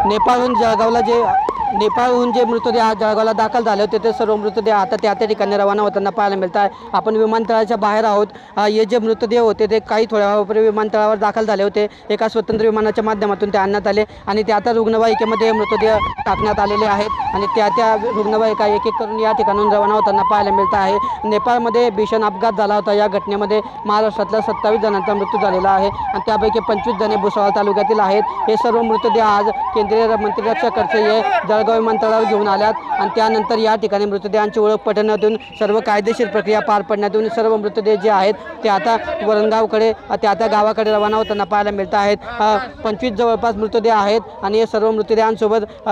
नेपाळहून जळगावला नेपाळहून जे मृतदेह जळगावला दाखल झाले होते ते सर्व मृतदेह आता त्या ठिकाणी रवाना होताना पाहायला मिळत आहे। आपण विमानतळाच्या बाहेर आहोत। हे जे मृतदेह होते ते काही थोड्या वेळापूर्वी विमानतळावर दाखल झाले होते। एका स्वतंत्र विमानाच्या माध्यमातून ते आणण्यात आले आणि ते आता रुग्णवाहिकेमध्ये मृतदेह टाकण्यात आलेले आहेत आणि त्या रुग्णवाहिका एक एक करून या ठिकाणून रवाना होताना पाहायला मिळत आहे। नेपाळमध्ये भीषण अपघात झाला होता। या घटनेमध्ये महाराष्ट्रातल्या 27 जणांचा मृत्यू झालेला आहे आणि त्यापैकी 25 जणे भुसावळ तालुक्यातील आहेत। हे सर्व मृतदेह आज केंद्रीय मंत्री रक्षा खडसे हे जळगाव विमानतळावर घेऊन आल्यात आणि त्यानंतर या ठिकाणी मृतदेहांची ओळख पटवण्यातून सर्व कायदेशीर प्रक्रिया पार पडण्यातून सर्व मृतदेह जे आहेत ते आता वरणगावकडे त्या गावाकडे रवाना होताना पाहायला मिळत आहेत। 25 जवळपास मृतदेह आहेत आणि हे सर्व मृतदेहांसोबत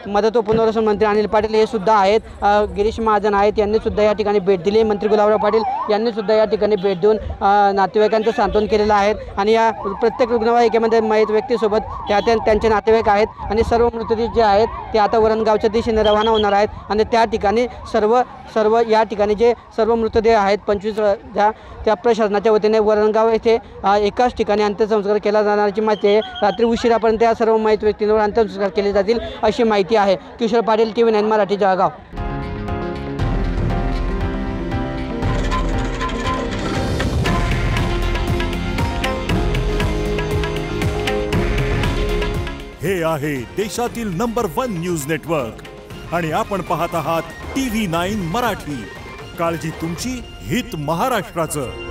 मदत व पुनर्वसन मंत्री अनिल पाटील हे सुद्धा आहेत। गिरीश महाजन आहेत, यांनी सुद्धा या ठिकाणी भेट दिली। मंत्री गुलाबराव पाटील यांनी सुद्धा या ठिकाणी भेट देऊन नातेवाईकांचं सांत्वन केलेलं आहे आणि या प्रत्येक रुग्णवाहिकेमध्ये मयत व्यक्तीसोबत त्यांचे नातेवाईक आहेत आणि सर्व मृतदेह जे आहेत ते आता वरणगावच्या दिशेने रवाना होणार आहेत आणि त्या ठिकाणी सर्व या ठिकाणी जे सर्व मृतदेह आहेत 25 त्या प्रशासनाच्या वतीने वरणगाव येथे एकाच ठिकाणी अंत्यसंस्कार केला जाण्याची माहिती आहे। रात्री उशिरापर्यंत या सर्व मयत व्यक्तींवर अंत्यसंस्कार केले जातील अशी माहिती आहे। किशोर पाटील, TV9 मराठी, जळगाव। हे आहे देशातील नंबर 1 न्यूज नेटवर्क आणि आपण पाहत आहात TV9 मराठी। काळजी तुमची, हित महाराष्ट्राचं।